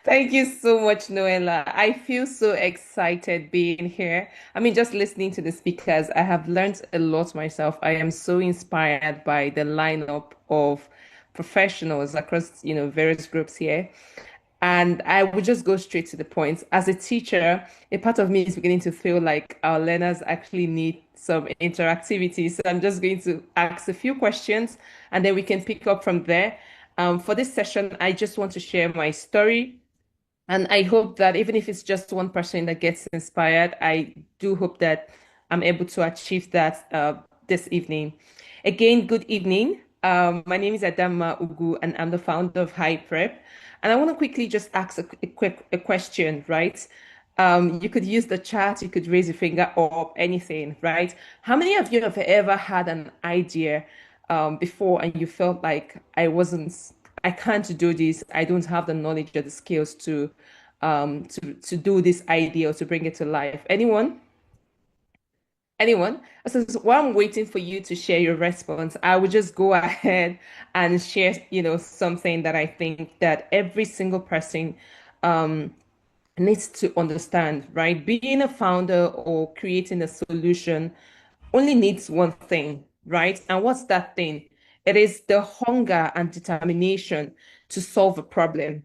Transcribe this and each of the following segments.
Thank you so much, Noella. I feel so excited being here. I mean, just listening to the speakers, I have learned a lot myself. I am so inspired by the lineup of professionals across, various groups here. And I would just go straight to the point. As a teacher, a part of me is beginning to feel like our learners actually need some interactivity. So I'm just going to ask a few questions and then we can pick up from there. For this session, I just want to share my story. And I hope that even if it's just one person that gets inspired, I do hope that I'm able to achieve that this evening. Again, good evening. My name is Adamma Ugwu, and I'm the founder of High Prep. And I want to quickly just ask a question, right? You could use the chat, you could raise your finger or anything, right? How many of you have ever had an idea before and you felt like I can't do this, I don't have the knowledge or the skills to do this idea or to bring it to life? Anyone? Anyone? So while I'm waiting for you to share your response, I would just go ahead and share, something that I think that every single person um, needs to understand, right? Being a founder or creating a solution only needs one thing, right? And what's that thing? It is the hunger and determination to solve a problem.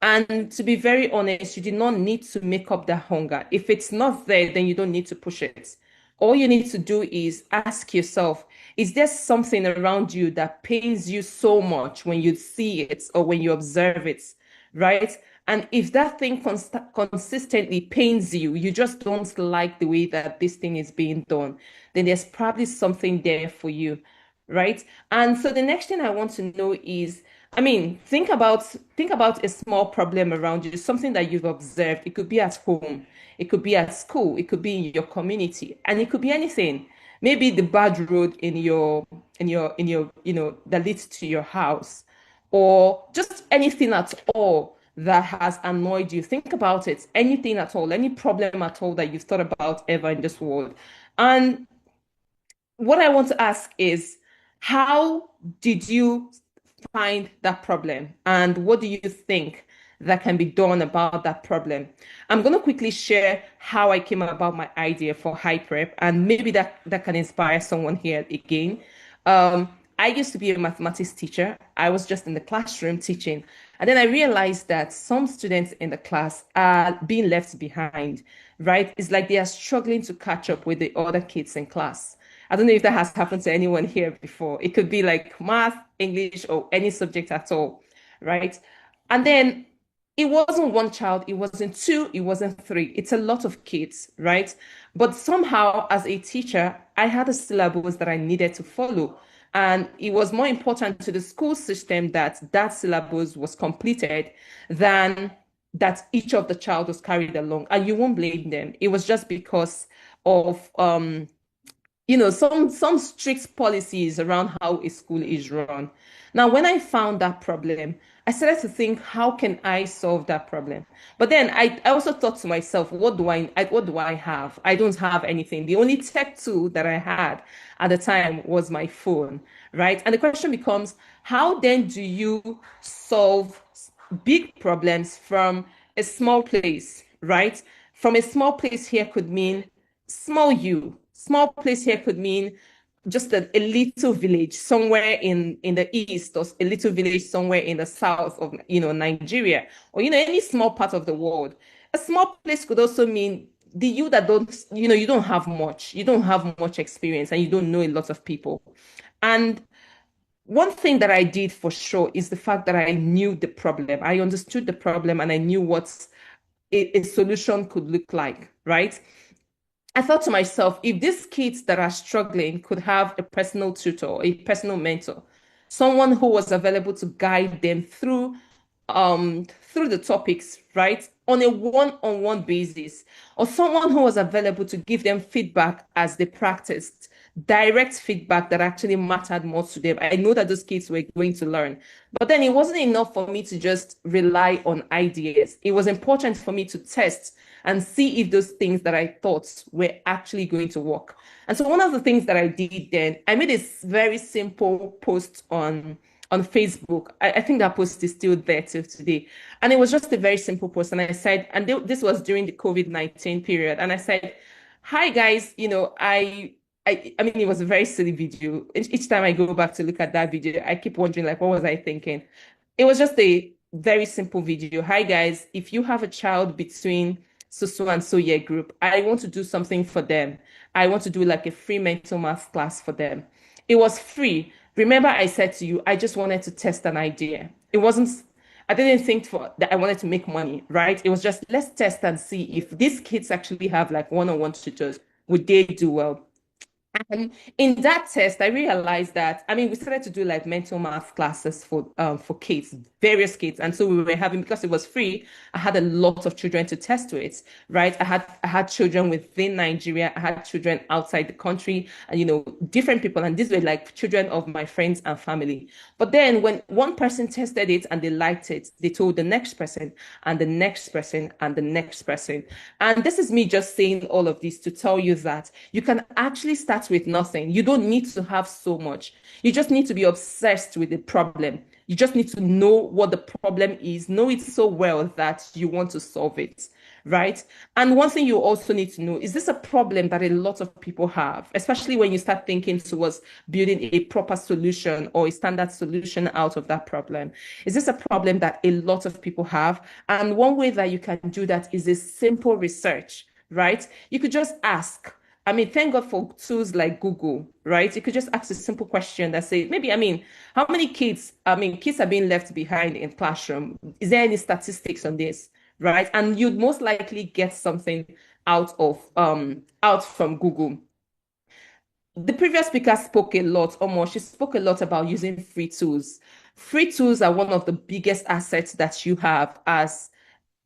And to be very honest, you do not need to make up that hunger. If it's not there, then you don't need to push it. All you need to do is ask yourself, is there something around you that pains you so much when you see it or when you observe it, right? And if that thing consistently pains you, you just don't like the way that this thing is being done, then there's probably something there for you, right? And so the next thing I want to know is, I mean, think about a small problem around you, something that you've observed. It could be at home, it could be at school, it could be in your community, and it could be anything. Maybe the bad road in your that leads to your house, or just anything at all that has annoyed you. Think about it. Anything at all, any problem at all that you've thought about ever in this world. And what I want to ask is, how did you find that problem? And what do you think that can be done about that problem? I'm going to quickly share how I came about my idea for high prep, and maybe that can inspire someone here again. I used to be a mathematics teacher. I was just in the classroom teaching. And then I realized that some students in the class are being left behind, right? It's like they are struggling to catch up with the other kids in class. I don't know if that has happened to anyone here before. It could be like math, English, or any subject at all, right? And then it wasn't one child, it wasn't two, it wasn't three. It's a lot of kids, right? But somehow, as a teacher, I had a syllabus that I needed to follow. And it was more important to the school system that that syllabus was completed than that each of the child was carried along. And you won't blame them. It was just because of some strict policies around how a school is run. Now, when I found that problem, I started to think, how can I solve that problem? But then I also thought to myself, what do I have? I don't have anything. The only tech tool that I had at the time was my phone, right? And the question becomes, how then do you solve big problems from a small place, right? From a small place here could mean small you. Small place here could mean just a little village somewhere in the east, or a little village somewhere in the south of Nigeria, or any small part of the world. A small place could also mean the you that you don't have much experience and you don't know a lot of people. And one thing that I did for sure is the fact that I knew the problem. I understood the problem and I knew what a solution could look like, right? I thought to myself, if these kids that are struggling could have a personal tutor, a personal mentor, someone who was available to guide them through the topics, right? On a one-on-one basis, or someone who was available to give them feedback as they practiced, direct feedback that actually mattered more to them. I know that those kids were going to learn. But then it wasn't enough for me to just rely on ideas. It was important for me to test and see if those things that I thought were actually going to work. And so one of the things that I did then, I made a very simple post on Facebook. I think that post is still there till today. And it was just a very simple post. And I said, and this was during the COVID-19 period. And I said, hi guys, I mean, it was a very silly video. Each time I go back to look at that video, I keep wondering, like, what was I thinking? It was just a very simple video. Hi guys, if you have a child between so and so year group, I want to do something for them. I want to do like a free mental math class for them. It was free. Remember, I said to you, I just wanted to test an idea. It wasn't, I didn't think for that I wanted to make money, right? It was just let's test and see if these kids actually have like one-on-one tutors, would they do well? And in that test, I realized that, I mean, we started to do like mental math classes for kids, various kids. And so we were having, because it was free, I had a lot of children to test with, right? I had children within Nigeria, I had children outside the country, and different people. And these were like children of my friends and family. But then when one person tested it and they liked it, they told the next person and the next person and the next person. And this is me just saying all of this to tell you that you can actually start with nothing. You don't need to have so much. You just need to be obsessed with the problem. You just need to know what the problem is, know it so well that you want to solve it, right? And one thing you also need to know is this a problem that a lot of people have, especially when you start thinking towards building a proper solution or a standard solution out of that problem. Is this a problem that a lot of people have? And one way that you can do that is a simple research, right? You could just ask. I mean, thank God for tools like Google, right? You could just ask a simple question that say, maybe, I mean, how many kids, I mean, kids are being left behind in classroom? Is there any statistics on this, right? And you'd most likely get something out from Google. The previous speaker spoke a lot, almost, she spoke a lot about using free tools. Free tools are one of the biggest assets that you have as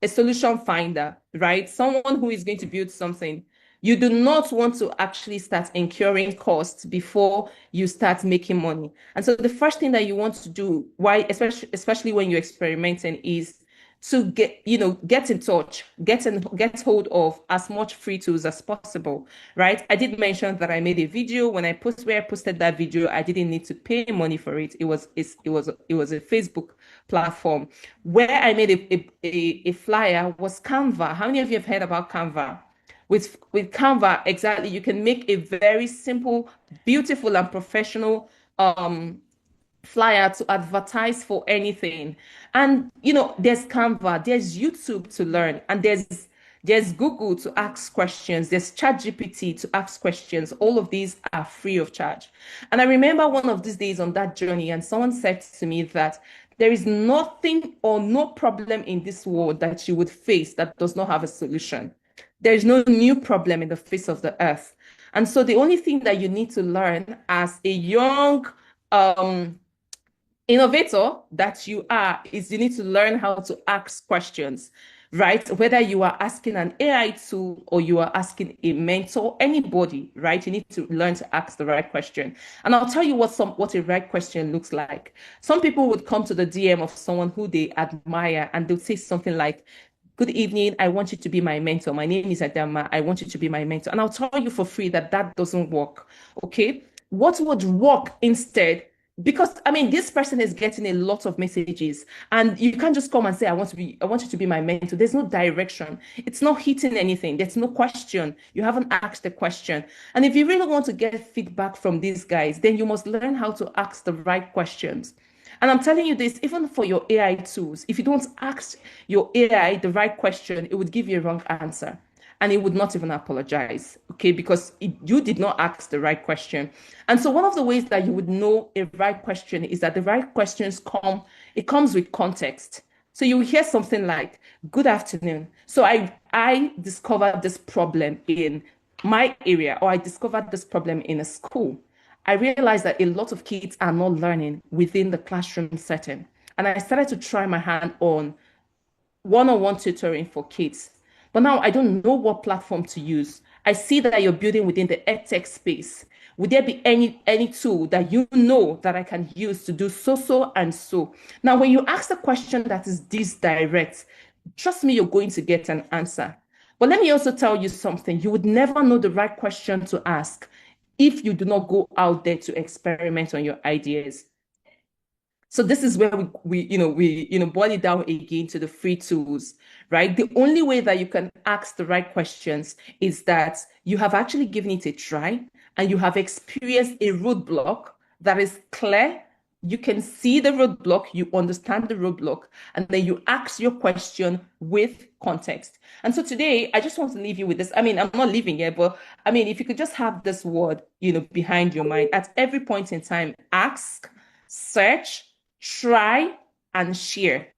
a solution finder, right? Someone who is going to build something. You do not want to actually start incurring costs before you start making money. And so the first thing that you want to do, why, especially when you're experimenting, is to get in touch, get hold of as much free tools as possible, right? I did mention that I made a video. When where I posted that video, I didn't need to pay money for it. It was a Facebook platform. Where I made a flyer was Canva. How many of you have heard about Canva? With Canva, exactly, you can make a very simple, beautiful, and professional flyer to advertise for anything. And there's Canva, there's YouTube to learn, and there's Google to ask questions, there's ChatGPT to ask questions. All of these are free of charge. And I remember one of these days on that journey, and someone said to me that there is nothing or no problem in this world that you would face that does not have a solution. There is no new problem in the face of the earth. And so the only thing that you need to learn as a young um, innovator that you are is you need to learn how to ask questions, right? Whether you are asking an AI tool or you are asking a mentor, anybody, right? You need to learn to ask the right question. And I'll tell you what a right question looks like. Some people would come to the DM of someone who they admire and they'll say something like, good evening. I want you to be my mentor. My name is Adamma. I want you to be my mentor. And I'll tell you for free that that doesn't work. Okay. What would work instead? Because I mean, this person is getting a lot of messages, and you can't just come and say, I want you to be my mentor. There's no direction. It's not hitting anything. There's no question. You haven't asked the question. And if you really want to get feedback from these guys, then you must learn how to ask the right questions. And I'm telling you this, even for your AI tools, if you don't ask your AI the right question, it would give you a wrong answer. And it would not even apologize, okay, because you did not ask the right question. And so one of the ways that you would know a right question is that the right questions it comes with context. So you hear something like, good afternoon. So I discovered this problem in my area, or I discovered this problem in a school. I realized that a lot of kids are not learning within the classroom setting. And I started to try my hand on one-on-one tutoring for kids. But now I don't know what platform to use. I see that you're building within the edtech space. Would there be any tool that you know that I can use to do so and so? Now, when you ask a question that is this direct, trust me, you're going to get an answer. But let me also tell you something. You would never know the right question to ask if you do not go out there to experiment on your ideas. So this is where we boil it down again to the free tools, right? The only way that you can ask the right questions is that you have actually given it a try and you have experienced a roadblock that is clear. You can see the roadblock, you understand the roadblock, and then you ask your question with context. And so today, I just want to leave you with this. I mean, I'm not leaving here, but I mean, if you could just have this word, behind your mind at every point in time, ask, search, try, and share.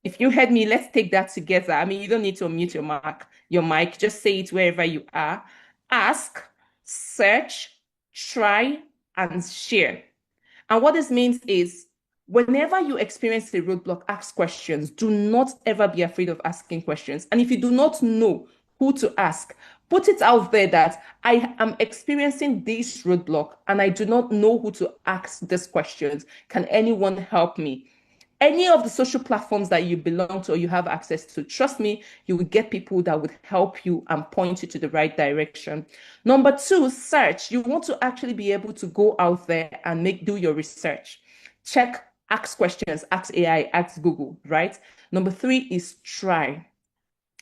If you heard me, let's take that together. I mean, you don't need to unmute your mic. Just say it wherever you are. Ask, search, try, and share. And what this means is whenever you experience a roadblock, ask questions. Do not ever be afraid of asking questions. And if you do not know who to ask, put it out there that I am experiencing this roadblock and I do not know who to ask these questions. Can anyone help me? Any of the social platforms that you belong to or you have access to, trust me, you will get people that would help you and point you to the right direction. Number two, search. You want to actually be able to go out there and do your research. Check, ask questions, ask AI, ask Google, right? Number three is try.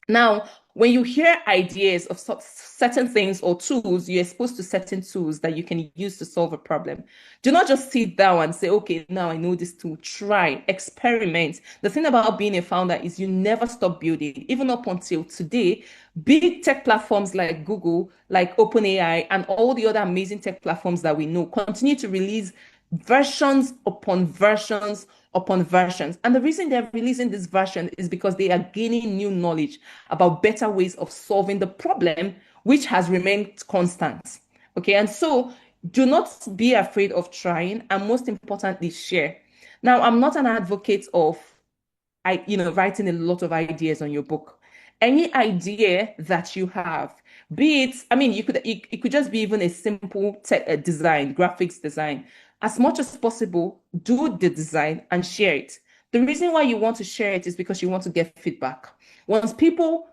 Now, when you hear ideas of certain things or tools, you're exposed to certain tools that you can use to solve a problem. Do not just sit down and say, okay, now I know this tool. Try, experiment. The thing about being a founder is you never stop building. Even up until today, big tech platforms like Google, like OpenAI, and all the other amazing tech platforms that we know continue to release versions upon versions upon versions. And the reason they're releasing this version is because they are gaining new knowledge about better ways of solving the problem, which has remained constant. Okay, and so do not be afraid of trying, and most importantly, share. Now, I'm not an advocate of writing a lot of ideas on your book. Any idea that you have, be it, I mean, it could just be even a simple design, graphics design. As much as possible, do the design and share it. The reason why you want to share it is because you want to get feedback. Once people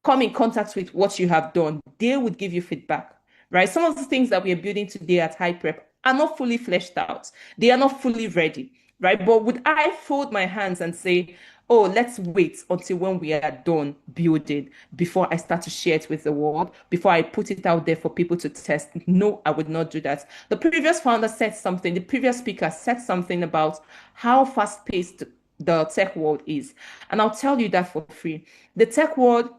come in contact with what you have done, they would give you feedback, right? Some of the things that we are building today at High Prep are not fully fleshed out. They are not fully ready, right? But would I fold my hands and say, oh, let's wait until when we are done building before I start to share it with the world, before I put it out there for people to test? No, I would not do that. The previous founder said something, the previous speaker said something about how fast-paced the tech world is. And I'll tell you that for free. The tech world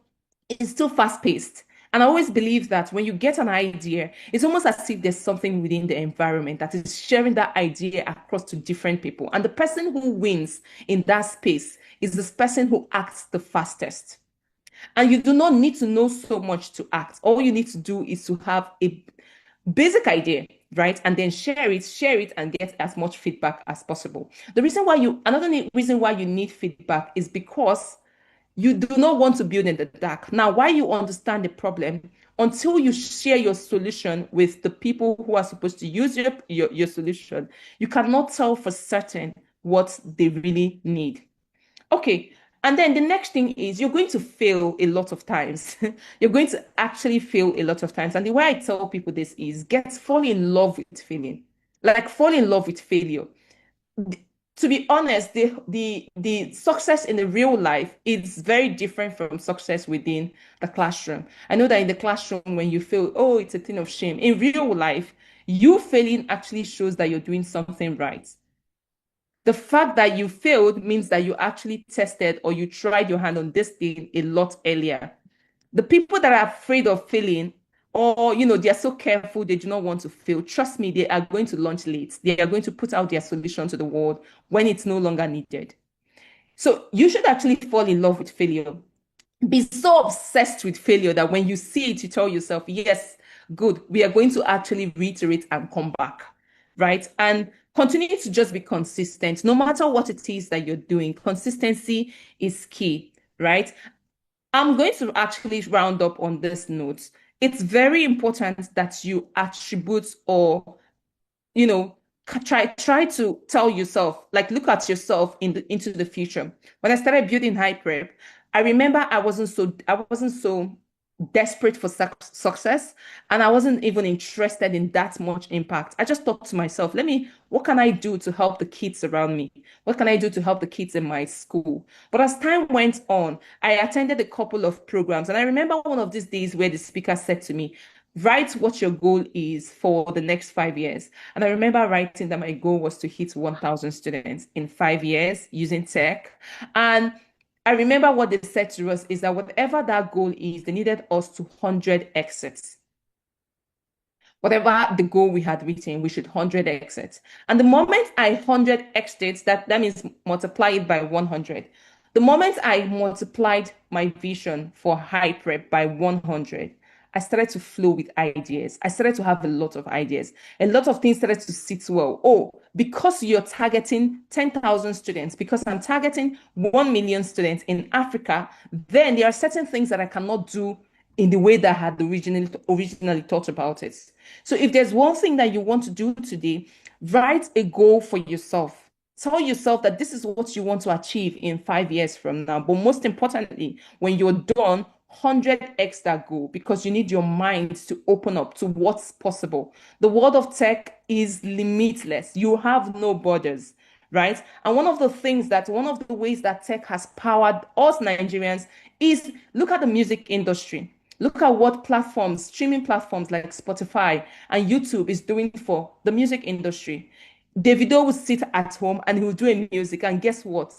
is still fast paced. And I always believe that when you get an idea, it's almost as if there's something within the environment that is sharing that idea across to different people. And the person who wins in that space is this person who acts the fastest. And you do not need to know so much to act. All you need to do is to have a basic idea, right? And then share it, and get as much feedback as possible. Another reason why you need feedback is because you do not want to build in the dark. Now, why you understand the problem, until you share your solution with the people who are supposed to use your solution, you cannot tell for certain what they really need. Okay. And then the next thing is you're going to fail a lot of times. You're going to actually fail a lot of times. And the way I tell people this is fall in love with failing. Like fall in love with failure. To be honest, the success in the real life is very different from success within the classroom. I know that in the classroom, when you fail, oh, it's a thing of shame. In real life, you failing actually shows that you're doing something right. The fact that you failed means that you actually tested or you tried your hand on this thing a lot earlier. The people that are afraid of failing, or they're so careful, they do not want to fail, trust me, they are going to launch late. They are going to put out their solution to the world when it's no longer needed. So you should actually fall in love with failure. Be so obsessed with failure that when you see it, you tell yourself, yes, good, we are going to actually reiterate and come back, right? And continue to just be consistent. No matter what it is that you're doing, consistency is key, right? I'm going to actually round up on this note. It's very important that you attribute, or you know try to tell yourself, like, look at yourself into the future. When I started building High Prep, I remember I wasn't so desperate for success, and I wasn't even interested in that much impact. I just thought to myself, what can I do to help the kids around me? What can I do to help the kids in my school? But as time went on, I attended a couple of programs, and I remember one of these days where the speaker said to me, write what your goal is for the next 5 years. And I remember writing that my goal was to hit 1,000 students in 5 years using tech. And I remember what they said to us is that whatever that goal is, they needed us to 100 exits. Whatever the goal we had written, we should 100 exits. And the moment I 100 exits, that means multiply it by 100. The moment I multiplied my vision for high prep by 100, I started to flow with ideas. I started to have a lot of ideas. A lot of things started to sit well. Oh, because you're targeting 10,000 students, because I'm targeting 1 million students in Africa, then there are certain things that I cannot do in the way that I had originally thought about it. So if there's one thing that you want to do today, write a goal for yourself. Tell yourself that this is what you want to achieve in 5 years from now. But most importantly, when you're done, 100x that goal because you need your mind to open up to what's possible. The world of tech is limitless. You have no borders, right? And one of the ways that tech has powered us Nigerians is look at the music industry. Look at what streaming platforms like Spotify and YouTube is doing for the music industry. Davido will sit at home and he will do a music, and guess what?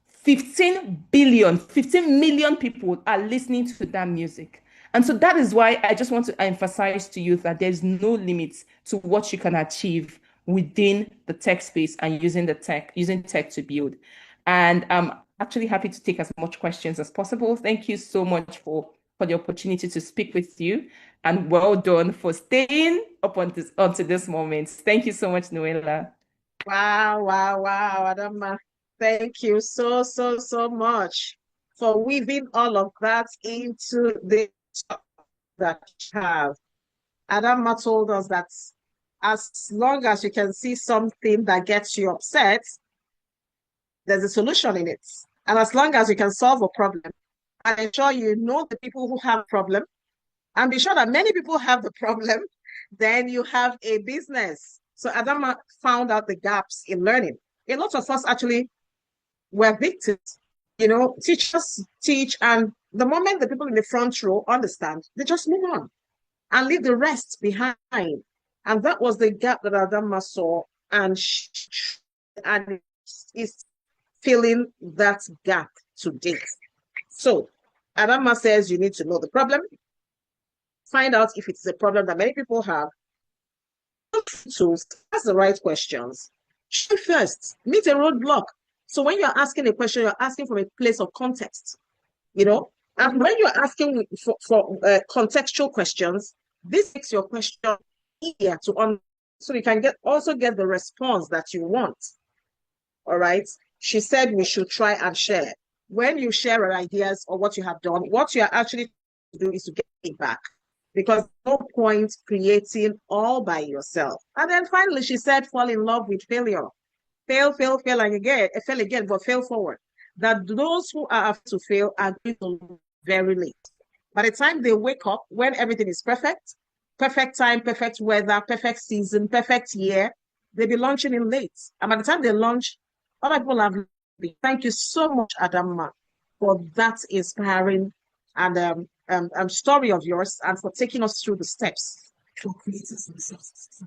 15 million people are listening to that music. And so that is why I just want to emphasize to you that there's no limit to what you can achieve within the tech space and using tech to build. And I'm actually happy to take as much questions as possible. Thank you so much for the opportunity to speak with you. And well done for staying up on this onto this moment. Thank you so much, Noella. Wow, wow, wow, Adamma. Thank you so, so, so much for weaving all of that into the talk that you have. Adamma told us that as long as you can see something that gets you upset, there's a solution in it. And as long as you can solve a problem, and ensure you know the people who have a problem, and be sure that many people have the problem, then you have a business. So Adama found out the gaps in learning. A lot of us actually were victims. You know, teachers teach, and the moment the people in the front row understand, they just move on and leave the rest behind. And that was the gap that Adama saw, and and is filling that gap today. So Adama says you need to know the problem, find out if it's a problem that many people have, tools, ask the right questions. First, meet a roadblock. So when you're asking a question, you're asking from a place of context, you know. And when you're asking for contextual questions, this makes your question easier to understand, so you can get the response that you want. All right. She said we should try and share. When you share ideas or what you have done, what you are actually do is to get feedback, because no point creating all by yourself. And then finally, she said, fall in love with failure. Fail, fail, fail, and again, fail again, but fail forward. That those who are after to fail are going to very late. By the time they wake up, when everything is perfect, perfect time, perfect weather, perfect season, perfect year, they'll be launching in late. And by the time they launch, other people have. Thank you so much, Adamma, for that inspiring and story of yours, and for taking us through the steps for creating success.